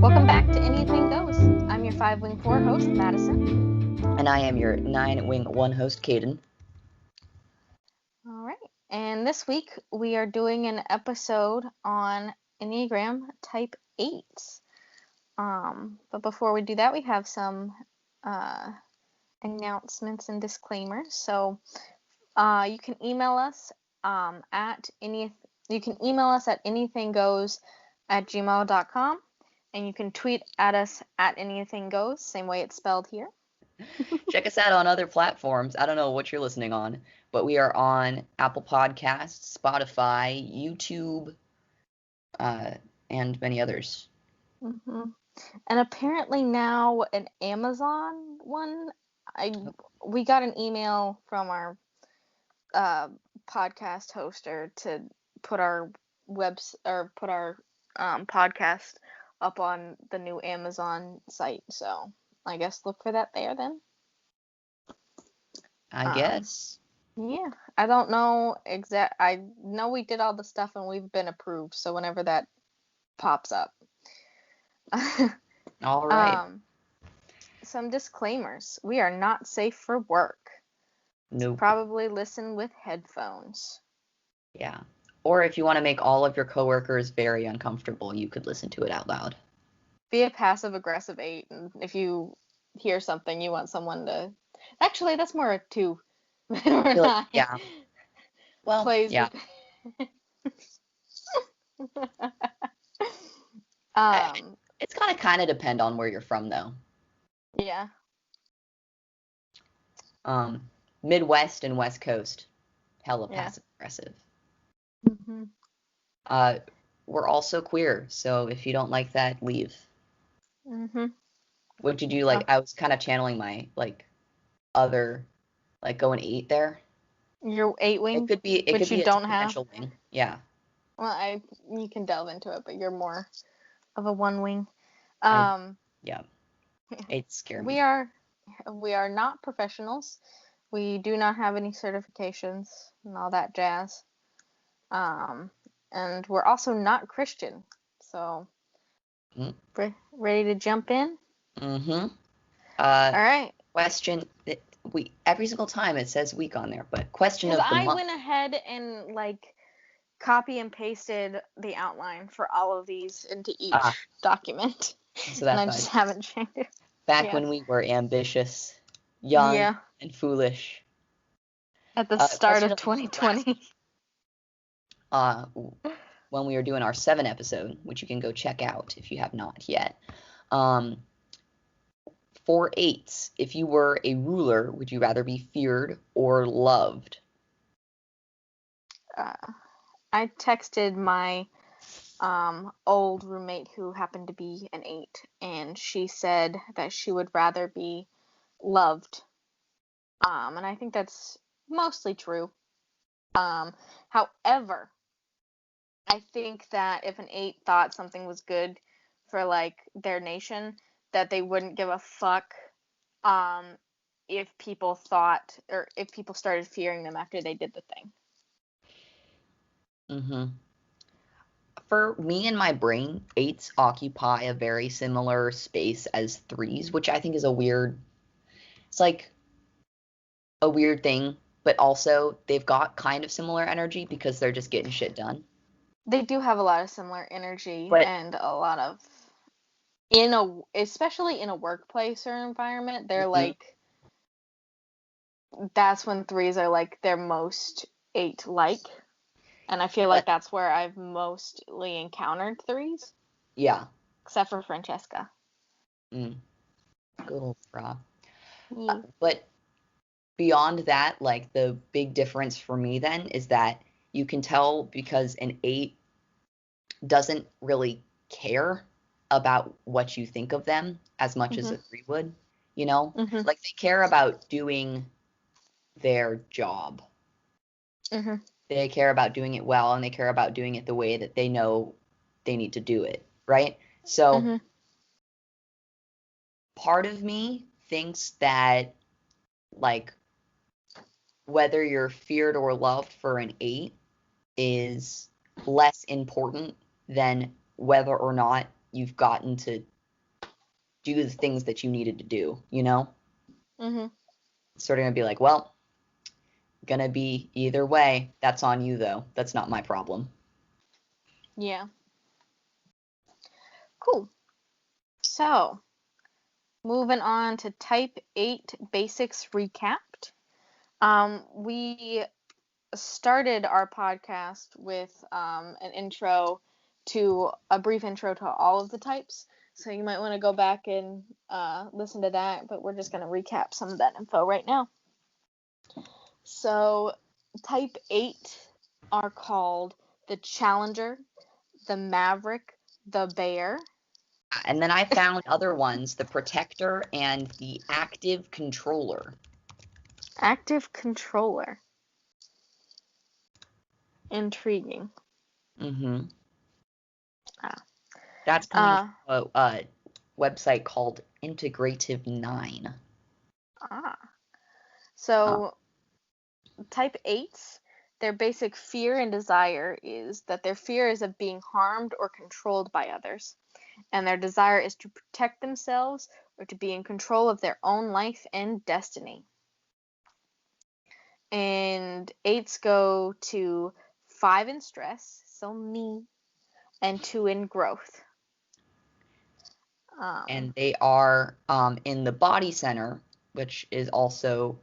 Welcome back to Anything Goes. I'm your 5-Wing 4 host, Madison. And I am your 9-Wing 1 host, Caden. All right. And this week we are doing an episode on Enneagram Type 8. But before we do that, we have some announcements and disclaimers. So you can email us at EnneathingGoes@gmail.com. And you can tweet at us at EnneathingGoes, same way it's spelled here. Check us out on other platforms. I don't know what you're listening on, but we are on Apple Podcasts, Spotify, YouTube, and many others. Mm-hmm. And apparently now an Amazon one. We got an email from our podcast hoster to put our podcast up on the new Amazon site. So I guess look for that there then. I guess. Yeah, I don't know I know we did all the stuff and we've been approved. So whenever that pops up. All right. Some disclaimers. We are not safe for work. Nope. Probably listen with headphones. Yeah. Or if you want to make all of your coworkers very uncomfortable, you could listen to it out loud. Be a passive-aggressive 8, and if you hear something, you want someone to... Actually, that's more a 2. Yeah. Well, plays yeah. It's gonna kind of depend on where you're from, though. Yeah. Midwest and West Coast, hella passive-aggressive. Mm-hmm. We're also queer, so if you don't like that, leave. Mm-hmm. What did you like? I was kind of channeling my other going 8 there. Your 8-wing, it could be a potential wing. Yeah. Well, you can delve into it, but you're more of a 1-wing. Yeah. It's scary. We are not professionals. We do not have any certifications and all that jazz. And we're also not Christian. So, ready to jump in? Mm-hmm. All right. Question. Every single time it says week on there, but question of the month. I went ahead and copy and pasted the outline for all of these into each document. So that's and I just haven't changed it. Back when we were ambitious, young, and foolish. At the start of 2020. When we were doing our 7 episode, which you can go check out if you have not yet. For 8s, if you were a ruler, would you rather be feared or loved? I texted my old roommate who happened to be an 8, and she said that she would rather be loved. And I think that's mostly true. However, I think that if an 8 thought something was good for their nation, that they wouldn't give a fuck if people thought, or if people started fearing them after they did the thing. Mm-hmm. For me and my brain, 8s occupy a very similar space as 3s, which I think is a weird thing, but also they've got kind of similar energy because they're just getting shit done. They do have a lot of similar energy, and a lot of, especially in a workplace or environment, they're that's when 3s are their most 8-like. And I feel that's where I've mostly encountered 3s. Yeah. Except for Francesca. Good old Fra. But beyond that, the big difference for me then is that you can tell because an 8 doesn't really care about what you think of them as much as a 3 would, Mm-hmm. They care about doing their job. Mm-hmm. They care about doing it well, and they care about doing it the way that they know they need to do it, right? So part of me thinks that whether you're feared or loved for an 8 is less important than whether or not you've gotten to do the things that you needed to do, you know? Mm-hmm. It's sort of gonna be like, well, gonna be either way. That's on you, though. That's not my problem. Yeah. Cool. So, moving on to Type 8 Basics Recapped. We started our podcast with a brief intro to all of the types. So you might want to go back and listen to that, but we're just going to recap some of that info right now. So Type 8 are called the Challenger, the Maverick, the Bear. And then I found other ones, the Protector and the Active Controller. Active Controller. Intriguing. Mm-hmm. Ah. That's coming from a website called Integrative 9. So Type 8s, their basic fear and desire is that their fear is of being harmed or controlled by others, and their desire is to protect themselves or to be in control of their own life and destiny. And 8s go to 5 in stress, so me, and 2 in growth. And they are in the body center, which is also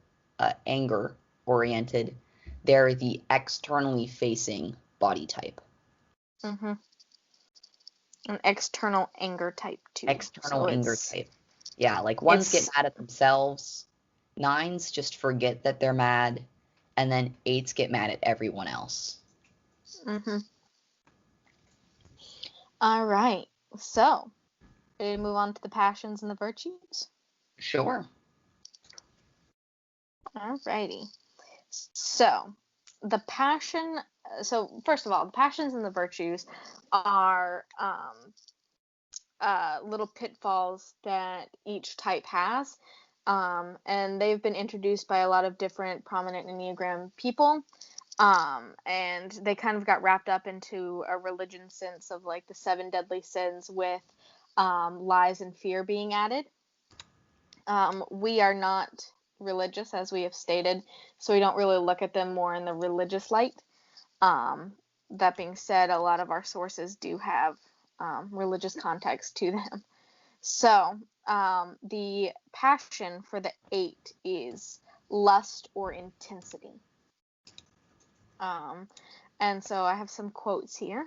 anger oriented. They're the externally facing body type. Mm-hmm. An external anger type too. External anger type. Yeah, like ones get mad at themselves, 9s just forget that they're mad, and then 8s get mad at everyone else. Mm-hmm. All right. So, ready to move on to the passions and the virtues? Sure. Alrighty. So, first of all, the passions and the virtues are little pitfalls that each type has. And they've been introduced by a lot of different prominent Enneagram people. And they kind of got wrapped up into a religion sense of like the 7 deadly sins with lies and fear being added. We are not religious, as we have stated, so we don't really look at them more in the religious light. That being said, a lot of our sources do have religious context to them. So, the passion for the 8 is lust or intensity. And so I have some quotes here.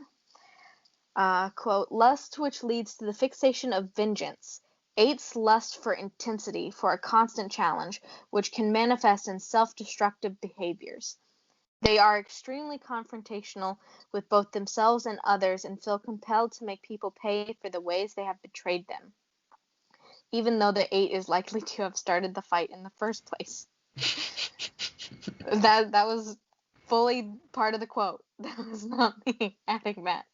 Quote, lust which leads to the fixation of vengeance. 8's lust for intensity, for a constant challenge, which can manifest in self-destructive behaviors. They are extremely confrontational with both themselves and others and feel compelled to make people pay for the ways they have betrayed them, even though the 8 is likely to have started the fight in the first place. That was fully part of the quote. That was not me adding that.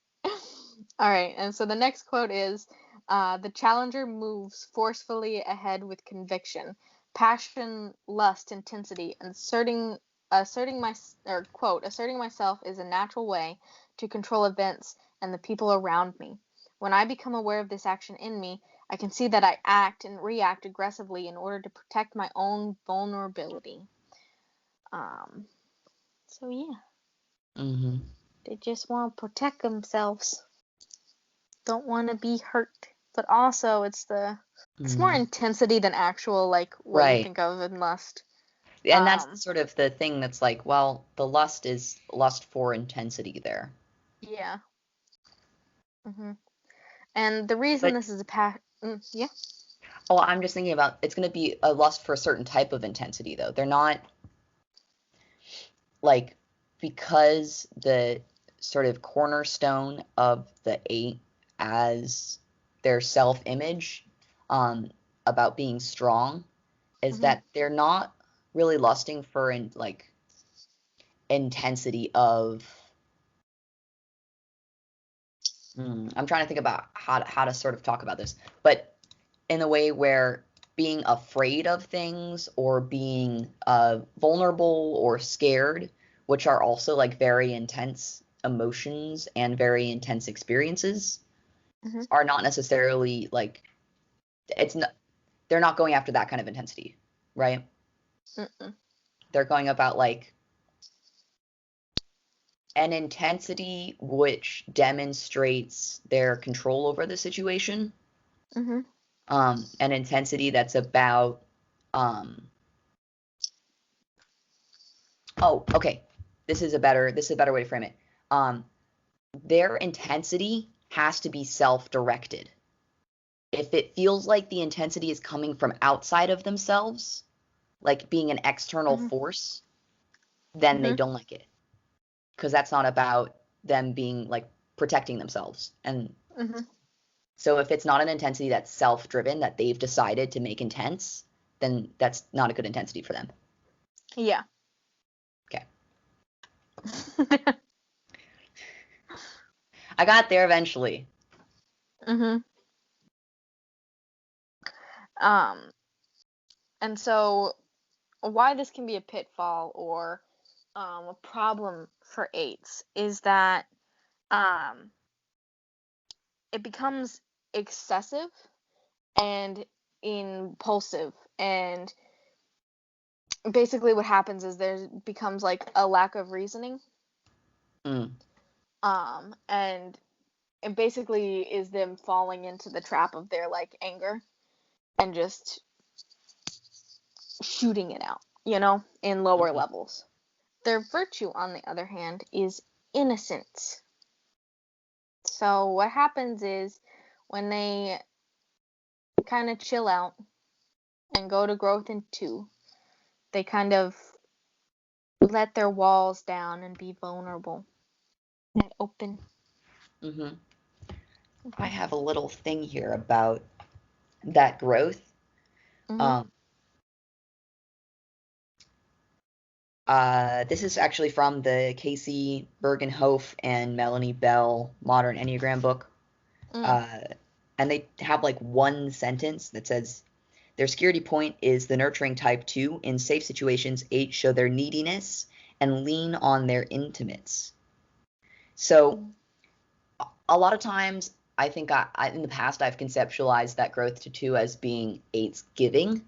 All right, and so the next quote is, the challenger moves forcefully ahead with conviction, passion, lust, intensity, and asserting myself is a natural way to control events and the people around me. When I become aware of this action in me, I can see that I act and react aggressively in order to protect my own vulnerability. So yeah. Mm-hmm. They just want to protect themselves. Don't want to be hurt. But also it's more intensity than actual like what you think of in lust. And that's sort of the thing that's like, well, the lust is lust for intensity there. Yeah. Mm-hmm. And the reason this is a yeah. Oh, I'm just thinking about it's going to be a lust for a certain type of intensity, though. They're not like, because the sort of cornerstone of the 8 as their self-image about being strong is that they're not really lusting for like intensity of I'm trying to think about how to sort of talk about this, but in a way where being afraid of things or being vulnerable or scared, which are also like very intense emotions and very intense experiences Mm-hmm. are not necessarily like it's not they're not going after that kind of intensity, right? Mm-mm. They're going about like an intensity which demonstrates their control over the situation. Mm-hmm. An intensity that's about oh, okay. This is a better way to frame it. Um, their intensity has to be self-directed. If it feels like the intensity is coming from outside of themselves, like being an external Mm-hmm. force, then they Mm-hmm. don't like it. Because that's not about them being like protecting themselves. And Mm-hmm. so if it's not an intensity that's self-driven, that they've decided to make intense, then that's not a good intensity for them. Yeah. Okay. I got there eventually. Mm-hmm. Um, and so why this can be a pitfall or a problem for eights is that um, it becomes excessive and impulsive, and basically what happens is there becomes like a lack of reasoning, Mm, and it basically is them falling into the trap of their like anger and just shooting it out, in lower mhm, levels. Their virtue, on the other hand, is innocence. So what happens is when they kind of chill out and go to growth in two, they kind of let their walls down and be vulnerable and open. mhm. I Mm-hmm. have a little thing here about that growth. Mm-hmm. Um, this is actually from the Casey Bergenhoff and Melanie Bell Modern Enneagram book. Mm. Uh, and they have like one sentence that says, their security point is the nurturing type 2. In safe situations, 8 show their neediness and lean on their intimates. So Mm. a lot of times, I think in the past I've conceptualized that growth to 2 as being 8's giving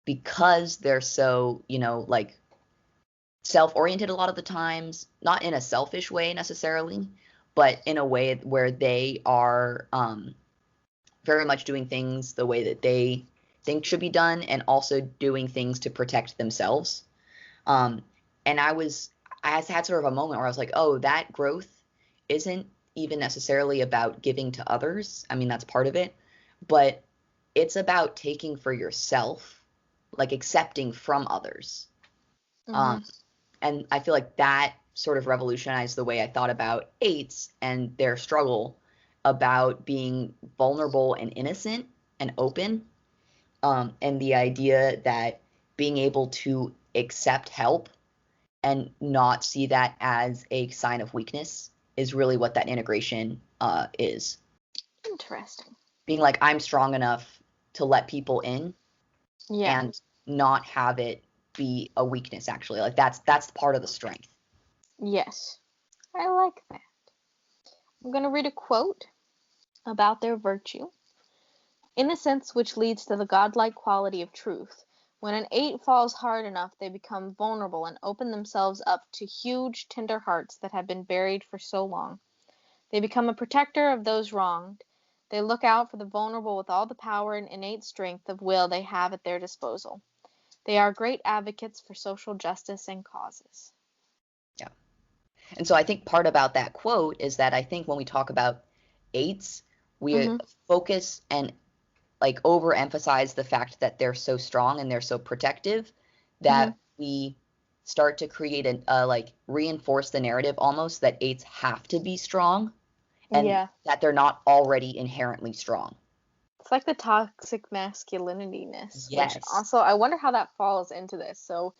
because they're so, like self-oriented a lot of the times, not in a selfish way necessarily, but in a way where they are very much doing things the way that they think should be done and also doing things to protect themselves. Um, and I had sort of a moment where I was like, oh, that growth isn't even necessarily about giving to others. I mean, that's part of it, but it's about taking for yourself, like accepting from others. Mm-hmm. Um, and I feel like that sort of revolutionized the way I thought about eights and their struggle about being vulnerable and innocent and open. And the idea that being able to accept help and not see that as a sign of weakness is really what that integration is. Interesting. Being like, I'm strong enough to let people in Yeah. and not have it be a weakness, actually. Like, that's part of the strength. Yes. I like that. I'm going to read a quote about their virtue. Innocence, which leads to the godlike quality of truth. When an eight falls hard enough, they become vulnerable and open themselves up to huge, tender hearts that have been buried for so long. They become a protector of those wronged. They look out for the vulnerable with all the power and innate strength of will they have at their disposal. They are great advocates for social justice and causes. Yeah. And so I think part about that quote is that I think when we talk about eights, we Mm-hmm. focus and like overemphasize the fact that they're so strong and they're so protective Mm-hmm. that we start to create a like reinforce the narrative almost that eights have to be strong and Yeah. that they're not already inherently strong. It's like the toxic masculinityness, which Yes. also I wonder how that falls into this. So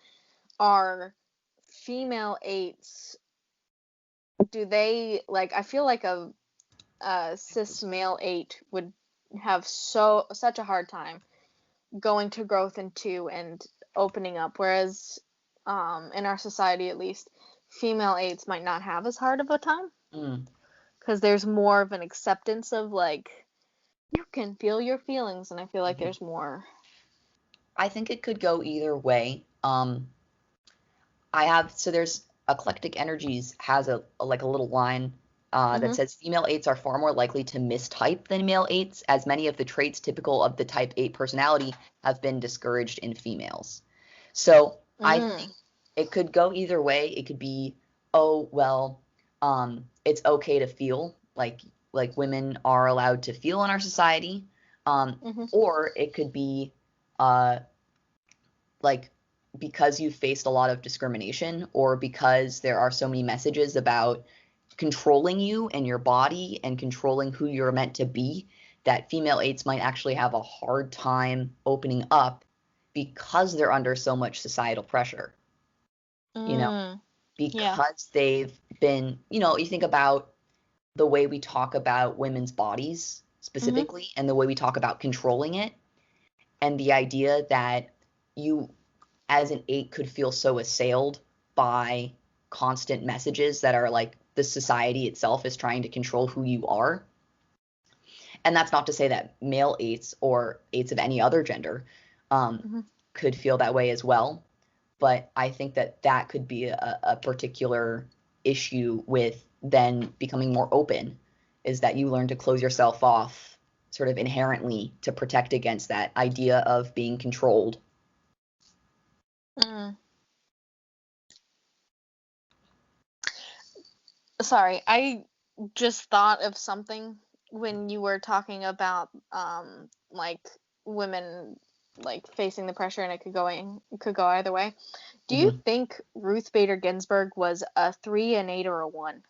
are female eights, do they like, I feel like a cis male eight would have such a hard time going to growth in two and opening up, whereas in our society at least, female eights might not have as hard of a time Mm. because there's more of an acceptance of like you can feel your feelings, and I feel like Mhm. there's more. I think it could go either way. So there's Eclectic Energies has like a little line that Mhm. says female eights are far more likely to mistype than male eights, as many of the traits typical of the type 8 personality have been discouraged in females. So I think Mm. it could go either way. It could be, oh, well, it's okay to feel like women are allowed to feel in our society. Mhm. Or it could be uh, like because you've faced a lot of discrimination or because there are so many messages about controlling you and your body and controlling who you're meant to be, that female eights might actually have a hard time opening up because they're under so much societal pressure, you know, Mm. Yeah. because they've been, you think about the way we talk about women's bodies Mhm. specifically and the way we talk about controlling it, and the idea that you as an eight could feel so assailed by constant messages that are like the society itself is trying to control who you are. And that's not to say that male eights or eights of any other gender um, Mhm. could feel that way as well. But I think that that could be a particular issue with then becoming more open, is that you learn to close yourself off sort of inherently to protect against that idea of being controlled. Mm. Sorry, I just thought of something when you were talking about like women like facing the pressure and it could go either way. Do you Mm-hmm. think Ruth Bader Ginsburg was a 3, an 8, or a 1?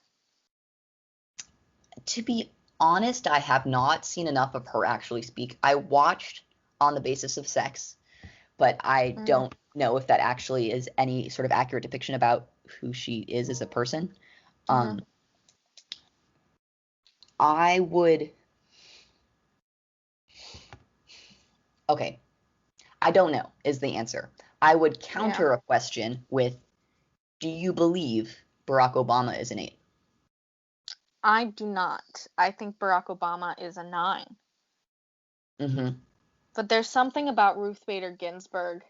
To be honest, I have not seen enough of her actually speak. I watched On the Basis of Sex, but I Mm. don't know if that actually is any sort of accurate depiction about who she is as a person. Mhm. Um, I would, okay, I don't know is the answer. I would Yeah. counter a question with, do you believe Barack Obama is an eight? I do not. I think Barack Obama is a 9. Mm-hmm. But there's something about Ruth Bader Ginsburg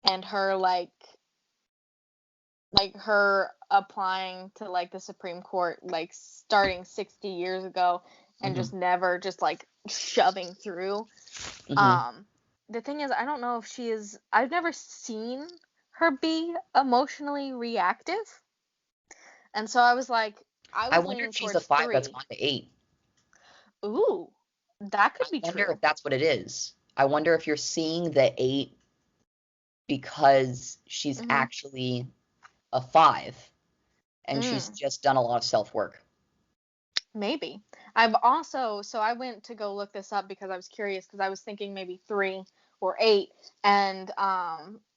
and her like her applying to like the Supreme Court like starting 60 years ago and Mm-hmm. just never just like shoving through. Mm-hmm. Um the thing is I don't know if she is I've never seen her be emotionally reactive. And so I was like I I was wonder if leaning she's a towards five that's 3. gone to eight. Ooh, that I could be wonder if true. that's what it is. I wonder if you're seeing the eight because she's Mhm. actually a five and she's Mm. just done a lot of self work. Maybe. I've also, so I went to go look this up because I was curious because I was thinking maybe 3 or 8, and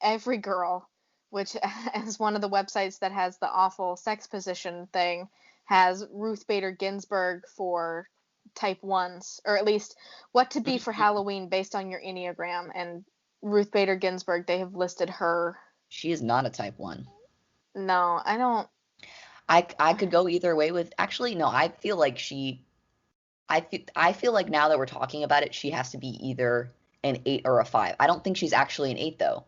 Every Girl, which is one of the websites that has the awful sex position thing, has Ruth Bader Ginsburg for type 1s, or at least what to be for Mhm. Halloween based on your Enneagram, and Ruth Bader Ginsburg, they have listed her. She is not a type one. No, I don't. I could go either way with actually no, I feel like I feel like now that we're talking about it, she has to be either an eight or a five. I don't think she's actually an eight though.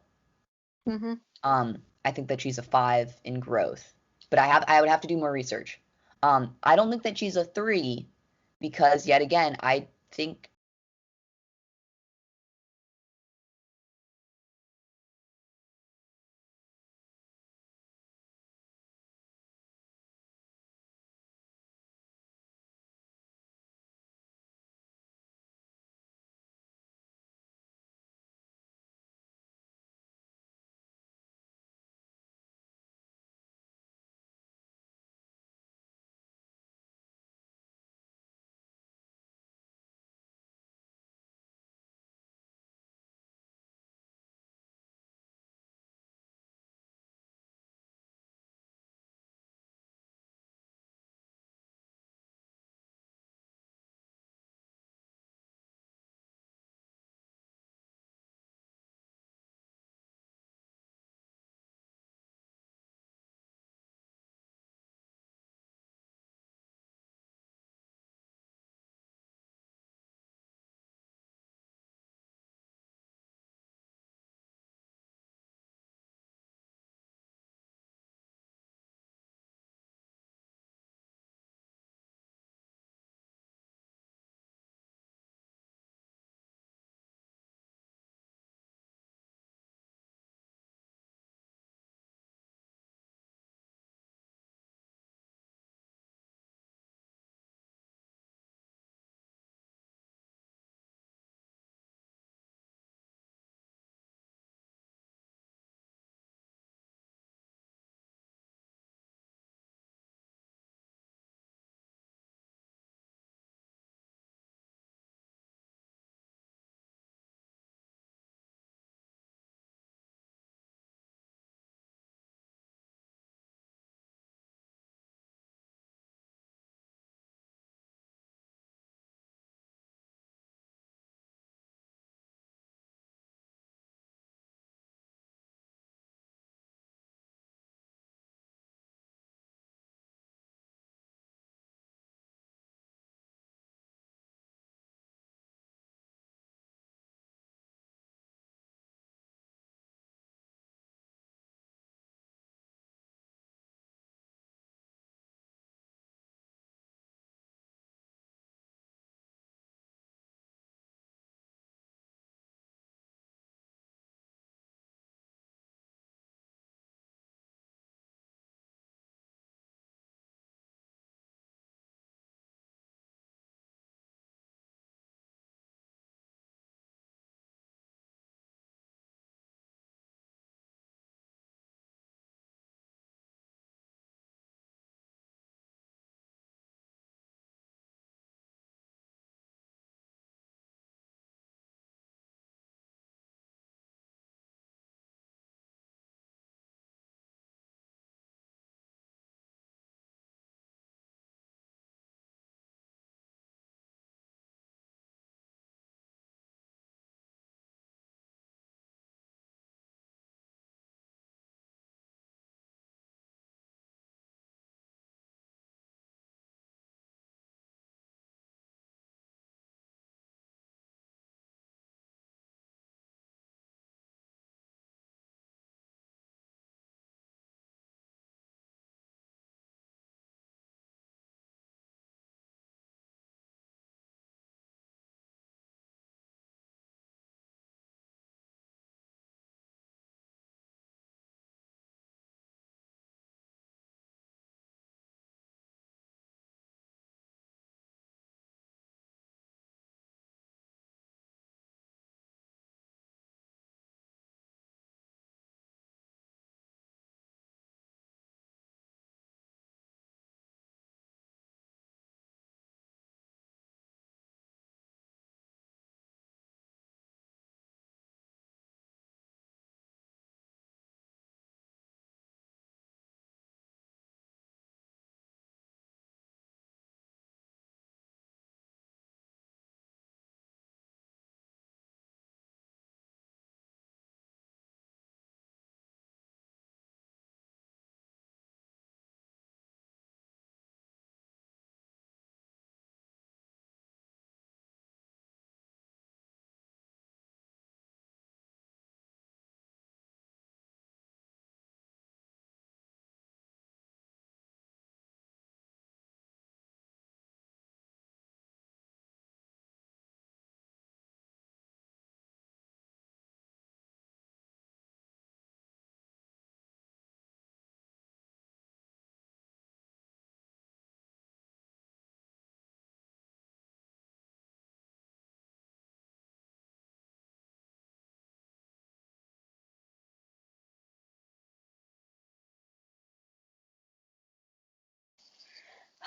Mhm. I think that she's a five in growth. But I would have to do more research. I don't think that she's a three because yet again, I think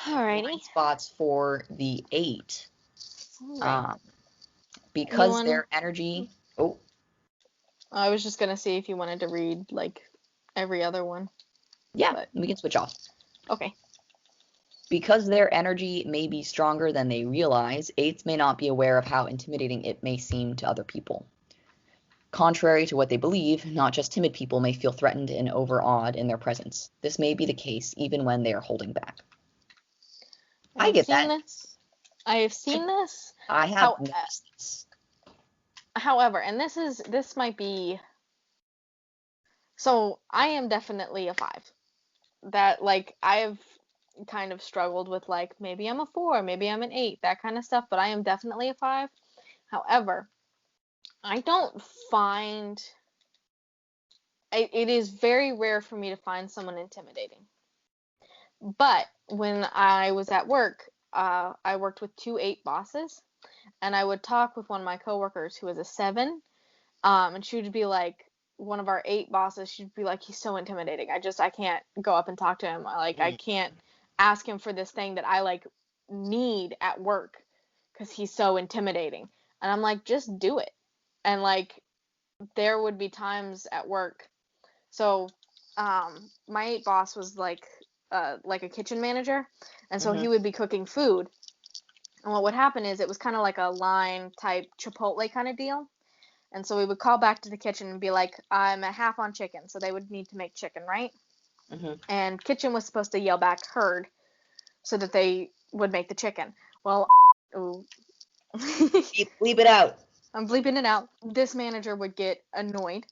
Alrighty. blind spots for the 8. Right. Because their energy. Oh, I was just gonna see if you wanted to read like every other one. yeah, But we can switch off. okay. Because their energy may be stronger than they realize, 8s may not be aware of how intimidating it may seem to other people. Contrary to what they believe, not just timid people may feel threatened and overawed in their presence. This may be the case even when they are holding back. I get that. I have seen this. I have noticed this. However, and this might be. So I am definitely a 5. That like I've kind of struggled with like maybe I'm a 4, maybe I'm an 8, that kind of stuff, but I am definitely a 5. However, I don't find it is very rare for me to find someone intimidating. But when I was at work, I worked with 2 8 bosses, and I would talk with one of my coworkers who was a 7, and she would be like, one of our 8 bosses, she'd be like, he's so intimidating. I can't go up and talk to him. I can't ask him for this thing that I like need at work because he's so intimidating. And I'm like, just do it. And like, there would be times at work. So, my 8 boss was like a kitchen manager, and so he would be cooking food. And what would happen is it was kind of like a line type Chipotle kind of deal. And so we would call back to the kitchen and be like, I'm a half on chicken. So they would need to make chicken, right? And kitchen was supposed to yell back heard so that they would make the chicken. Well, ooh. Bleep it out. I'm bleeping it out. This manager would get annoyed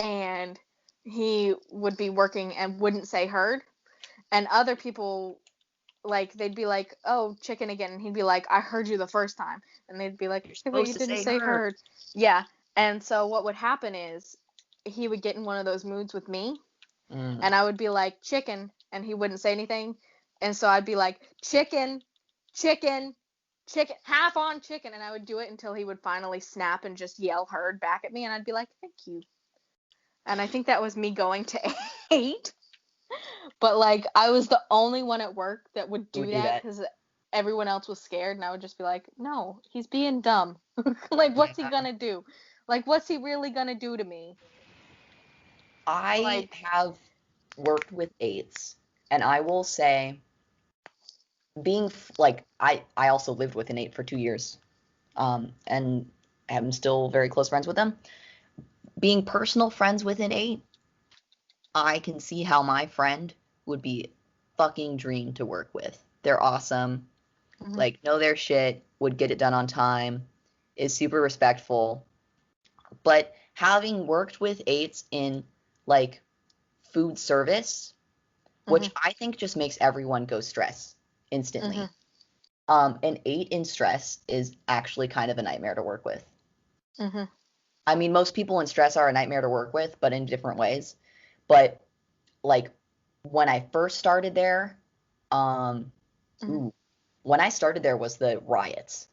and he would be working and wouldn't say heard. And other people, like, they'd be like, oh, chicken again. And he'd be like, I heard you the first time. And they'd be like, yeah, but you didn't say heard. Yeah. And so what would happen is he would get in one of those moods with me. And I would be like, chicken. And he wouldn't say anything. And so I'd be like, chicken, chicken, chicken, half on chicken. And I would do it until he would finally snap and just yell heard back at me. And I'd be like, thank you. And I think that was me going to 8. But like I was the only one at work that would do that because everyone else was scared, and I would just be like, no, he's being dumb. Like, what's he gonna do? Like, what's he really gonna do to me? I have worked with 8s, and I will say, being like I also lived with an 8 for 2 years, and I'm still very close friends with them. Being personal friends with an 8, I can see how my friend would be fucking dream to work with. They're awesome. Like, know their shit, would get it done on time, is super respectful. But having worked with 8s in, like, food service, which I think just makes everyone go stress instantly. An 8 in stress is actually kind of a nightmare to work with. I mean, most people in stress are a nightmare to work with, but in different ways. But, like, when I first started there, when I started there was the riots.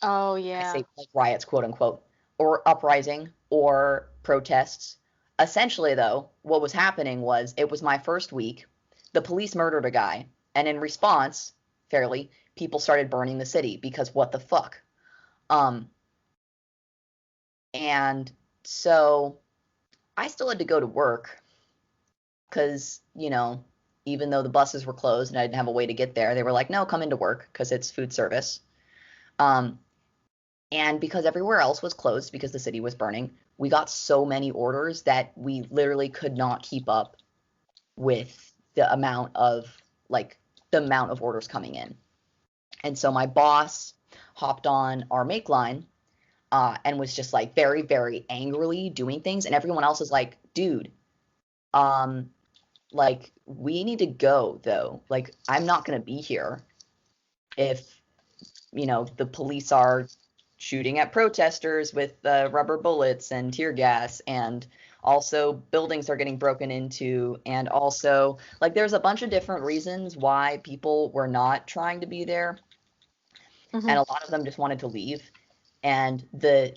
Oh, yeah. I say like riots, quote unquote, or uprising or protests. Essentially, though, what was happening was it was my first week. The police murdered a guy, and in response, fairly, people started burning the city because what the fuck? And so I still had to go to work because, you know, even though the buses were closed and I didn't have a way to get there, they were like, no, come into work because it's food service. And because everywhere else was closed because the city was burning, we got so many orders that we literally could not keep up with the amount of orders coming in. And so my boss hopped on our make line and was just like very, very angrily doing things. And everyone else is like, dude, like, we need to go, though. Like, I'm not going to be here if, you know, the police are shooting at protesters with rubber bullets and tear gas, and also buildings are getting broken into, and also, like, there's a bunch of different reasons why people were not trying to be there, and a lot of them just wanted to leave. And the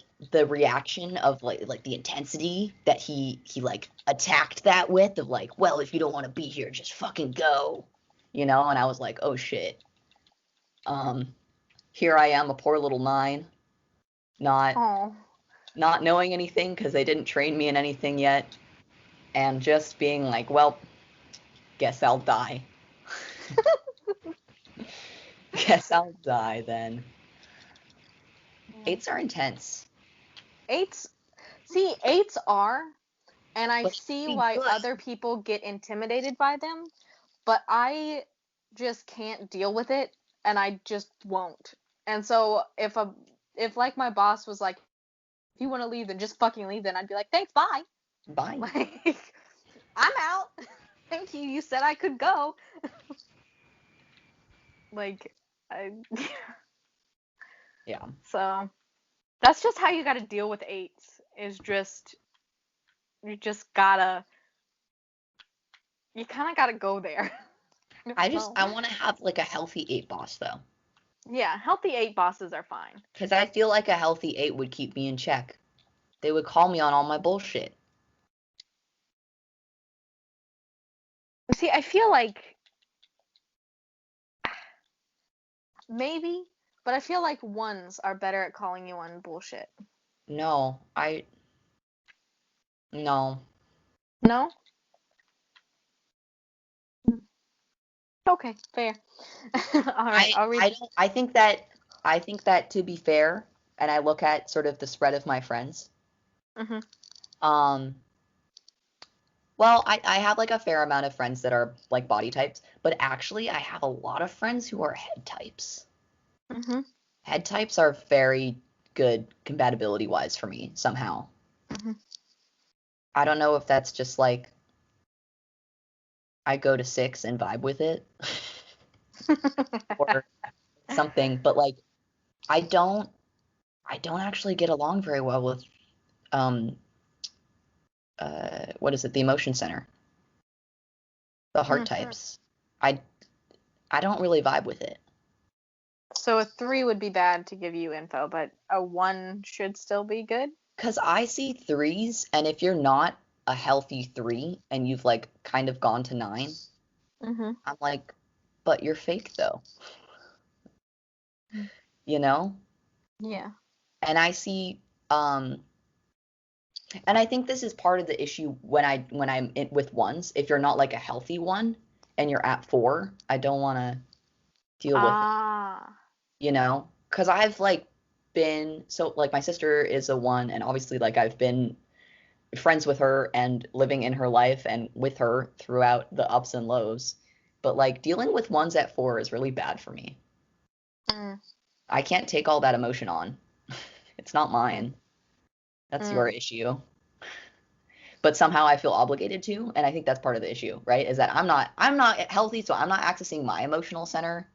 reaction of like the intensity that he like attacked that with, of like, well, if you don't want to be here, just fucking go. you know, and I was like, oh shit. Here I am, a poor little 9, not Oh. not knowing anything because they didn't train me in anything yet, and just being like, well, guess I'll die. Guess I'll die then. 8s are intense. Eights, see, eights are, and I But see be why good. other people get intimidated by them, but I just can't deal with it, and I just won't. And so if like my boss was like, if you want to leave, then just fucking leave, then I'd be like, thanks, bye. Bye. Like, I'm out. Thank you. You said I could go. Like, I. Yeah. So that's just how you got to deal with eights. Is just you just gotta you kind of gotta go there. I don't know. I want to have like a healthy 8 boss though, Yeah, healthy eight bosses are fine. because I feel like a healthy 8 would keep me in check. They would call me on all my bullshit. See, I feel like maybe, but I feel like ones are better at calling you on bullshit. No, no. No? Okay, fair. All right, I'll read. I don't. I think that to be fair, and I look at sort of the spread of my friends. Mhm. Um, well, I have like a fair amount of friends that are like body types, but actually I have a lot of friends who are head types. Mhm. Head types are very good compatibility wise for me somehow. Mhm. I don't know if that's just like I go to 6 and vibe with it or something, but like I don't I don't actually get along very well with um what is it, the emotion center, the heart Mm. types. I I don't really vibe with it So a three would be bad to give you info, but a one should still be good. because I see 3s, and if you're not a healthy 3 and you've like kind of gone to 9, Mhm. I'm like, but you're fake though, you know? Yeah. And I see and I think this is part of the issue when I'm in, with ones. If you're not like a healthy one and you're at 4, I don't want to deal with it, Ah. you know? Because I've like been so like my sister is a 1, and obviously like I've been friends with her and living in her life and with her throughout the ups and lows. But like dealing with ones at 4 is really bad for me. Mm. I can't take all that emotion on. It's not Mm. mine. That's your Mm. issue. But somehow I feel obligated to, and I think that's part of the issue, right? Is that I'm not healthy, so I'm not accessing my emotional center.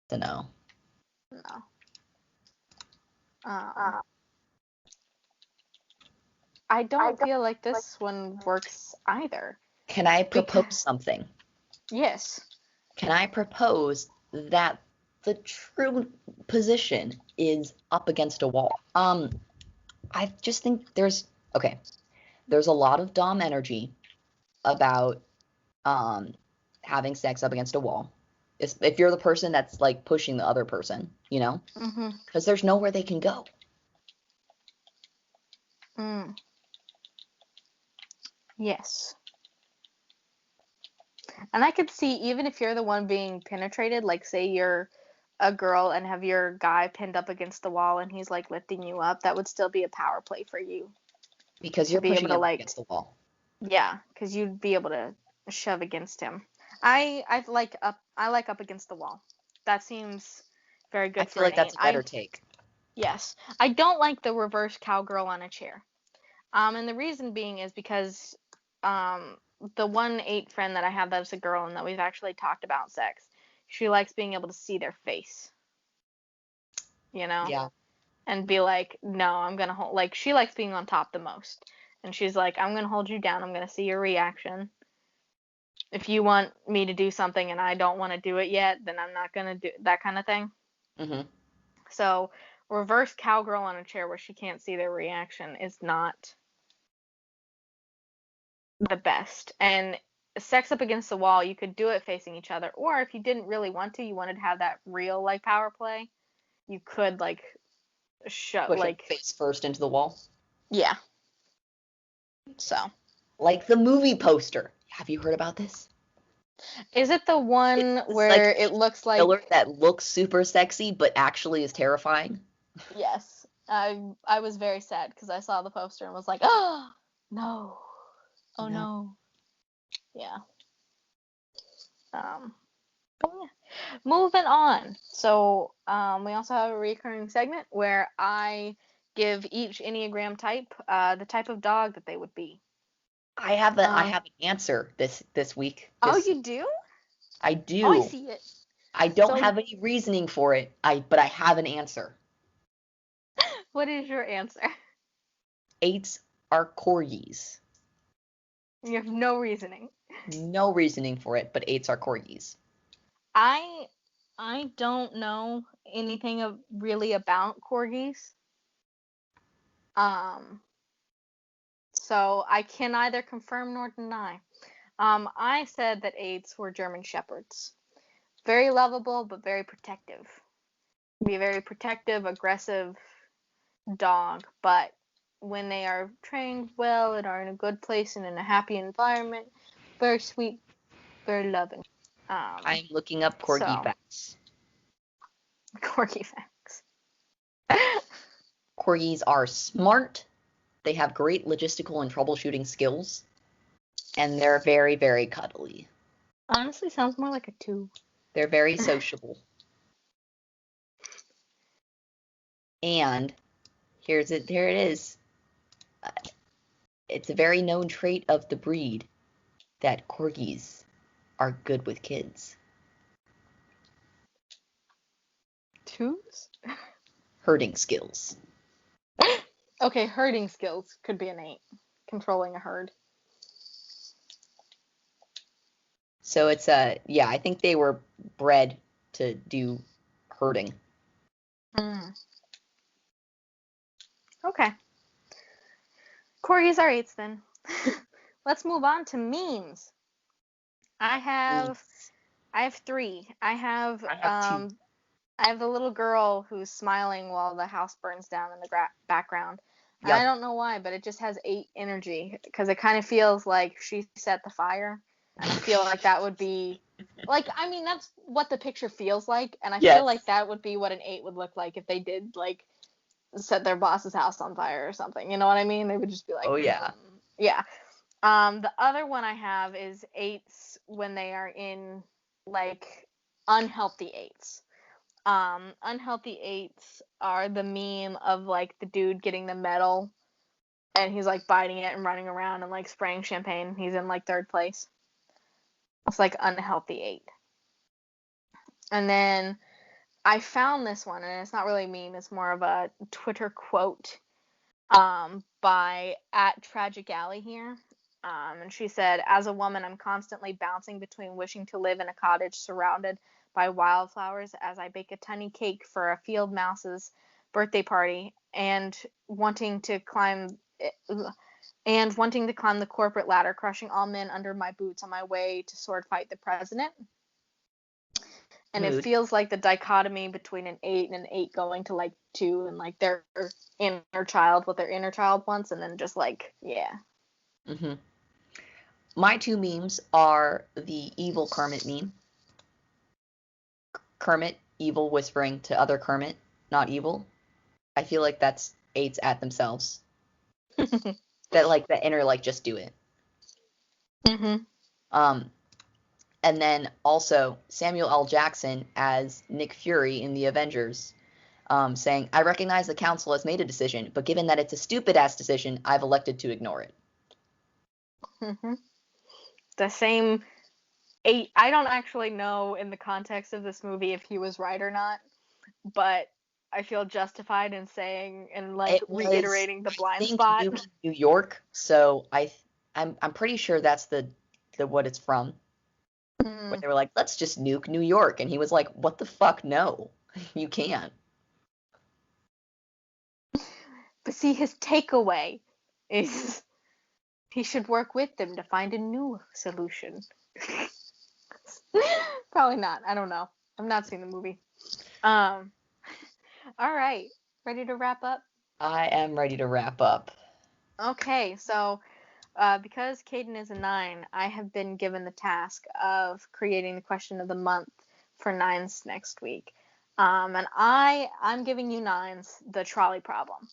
So no. No. Um, I don't feel like this one works either. Can I propose Because, something? yes. Can I propose that the true position is up against a wall? I just think there's a lot of dom energy about having sex up against a wall. If you're the person that's like pushing the other person, you know, Mm-hmm. because there's nowhere they can go. Mm. Yes. And I could see, even if you're the one being penetrated, like say you're a girl and have your guy pinned up against the wall and he's like lifting you up, that would still be a power play for you Because to you're be able pushing to him up like, against the wall. yeah, because you'd be able to shove against him. I like up against the wall. That seems very I good feel for an like eight. that's a better take. Yes, I don't like the reverse cowgirl on a chair. And the reason being is because um the 1/8 friend that I have that's a girl and that we've actually talked about sex, she likes being able to see their face, you know, Yeah. and be like, no, I'm gonna hold. Like she likes being on top the most, and she's like, I'm gonna hold you down. I'm gonna see your reaction. If you want me to do something and I don't want to do it yet, then I'm not gonna do that kind of thing. Mm-hmm. So reverse cowgirl on a chair where she can't see their reaction is not the best. And sex up against the wall, you could do it facing each other, or if you didn't really want to, you wanted to have that real like power play, you could like shut Push him like face first into the wall. yeah. So Like the movie poster. Have you heard about this? is it the It's one this like where it looks killer like that looks super sexy but actually is terrifying. yes? I was very sad because I saw the poster and was like, oh no, oh No. no, yeah. But yeah. Moving on. So we also have a recurring segment where I give each Enneagram type the type of dog that they would be. I Um, have an answer this week. oh, This you do? I Oh, I do. see it. I don't So, have any reasoning for it. But I have an answer. what is your answer? Eights are corgis. You have no reasoning. No reasoning for it, but eights are corgis. I I don't know anything of really about corgis. Um, so I can neither confirm nor deny. I said that eights were German shepherds. Very lovable, but very protective. Be a very protective, aggressive dog, but when they are trained well and are in a good place and in a happy environment, very sweet, very loving. Um, I'm looking up corgi so facts. corgi facts. Corgis are smart. They have great logistical and troubleshooting skills, and they're very, very cuddly. Honestly, sounds more like a 2. They're very sociable. And here it is. Uh, It's a very known trait of the breed that corgis are good with kids. 2s? Herding skills. Okay, herding skills could be an 8. Controlling a herd. So it's yeah, I think they were bred to do herding. Mm. Okay. Corgis are 8s then. Let's move on to memes. I have Memes. I have 3. I have two. I have the little girl who's smiling while the house burns down in the background. And I Yep. don't know why, but it just has 8 energy because it kind of feels like she set the fire. And I feel like that would be like I mean that's what the picture feels like, and I feel like Yes. that would be what an 8 would look like if they did like set their boss's house on fire or something. You know what I mean? They would just be like, Oh yeah. yeah. The other one I have is 8s when they are in like unhealthy 8s. Unhealthy 8s are the meme of like the dude getting the medal and he's like biting it and running around and like spraying champagne. He's in like 3rd place. It's like unhealthy 8. And then I found this one, and it's not really a meme. It's more of a Twitter quote by @TragicAlley here. And she said, "As a woman, I'm constantly bouncing between wishing to live in a cottage surrounded by wildflowers as I bake a tiny cake for a field mouse's birthday party, and wanting to climb the corporate ladder, crushing all men under my boots on my way to sword fight the president." And it Mood. feels like the dichotomy between an 8 and an 8 going to like 2, and like their inner child, what their inner child wants, and then just like, yeah. Mm-hmm. My two memes are the evil Kermit meme. Kermit, evil, whispering to other Kermit, not evil. I feel like that's 8s at themselves. That like the inner like just do it. Mm-hmm. And then also Samuel L. Jackson as Nick Fury in the Avengers, saying, "I recognize the council has made a decision, but given that it's a stupid-ass decision, I've elected to ignore it." Mm-hmm. The same 8. I don't actually know in the context of this movie if he was right or not, but I feel justified in saying and like It was, reiterating the I blind think, spot. New York, so I'm pretty sure that's the what it's from. Where they were like, "Let's just nuke New York," and he was like, "What the fuck? No, you can't." But see, his takeaway is he should work with them to find a new solution. Probably not. I don't know. I've not seen the movie. All right. Ready to wrap up? I am ready to wrap up. Okay, so because Caden is a 9, I have been given the task of creating the question of the month for 9s next week. And I'm giving you 9s the trolley problem,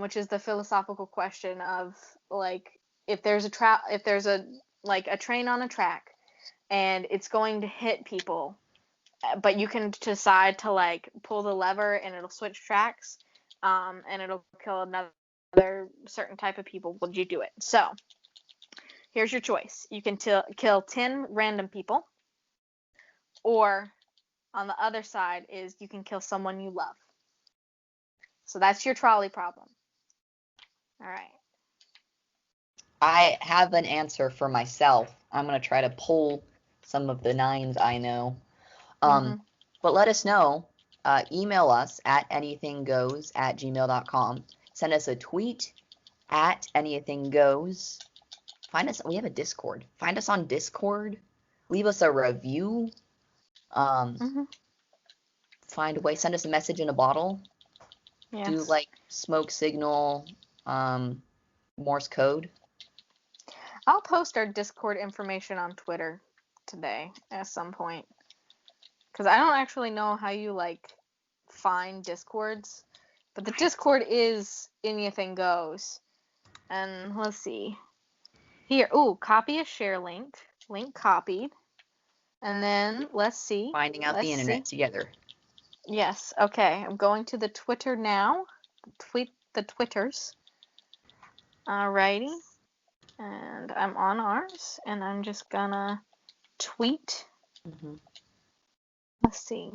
which is the philosophical question of like if there's a like a train on a track and it's going to hit people, but you can decide to like pull the lever and it'll switch tracks, and it'll kill another certain type of people. Would you do it? So here's your choice: you can kill 10 random people, or on the other side is you can kill someone you love. So that's your trolley problem. All right. I have an answer for myself. I'm gonna try to pull some of the 9s I know. But let us know. Email us at EnneathingGoes@gmail.com. Send us a tweet at EnneathingGoes. Find us. We have a Discord. Find us on Discord. Leave us a review. Find a way. Send us a message in a bottle. Yes. Do like smoke signal, Morse code. I'll post our Discord information on Twitter today at some point, because I don't actually know how you like find Discords, but the Discord is EnneathingGoes. And let's see here. Ooh, copy a share link. Link copied. And then let's see. Finding out the internet together. Yes. Okay. I'm going to the Twitter now. The Twitters. Alrighty. And I'm on ours, and I'm just gonna tweet. Let's see.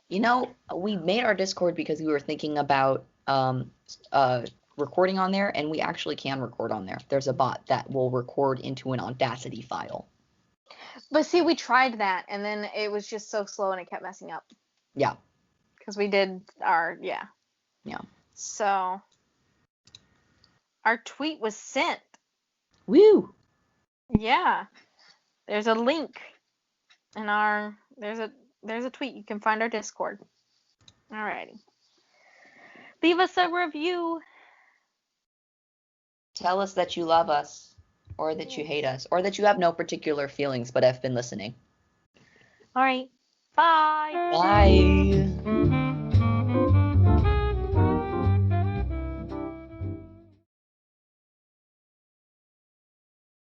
You know, we made our Discord because we were thinking about recording on there, and we actually can record on there. There's a bot that will record into an Audacity file. But see, we tried that, and then it was just so slow, and it kept messing up. Yeah. Because we did our, yeah. So, our tweet was sent. Woo! Yeah. There's a link in our, there's a tweet. You can find our Discord. Alrighty. Leave us a review. Tell us that you love us, or that you hate us, or that you have no particular feelings but have been listening. All right. Bye. Bye.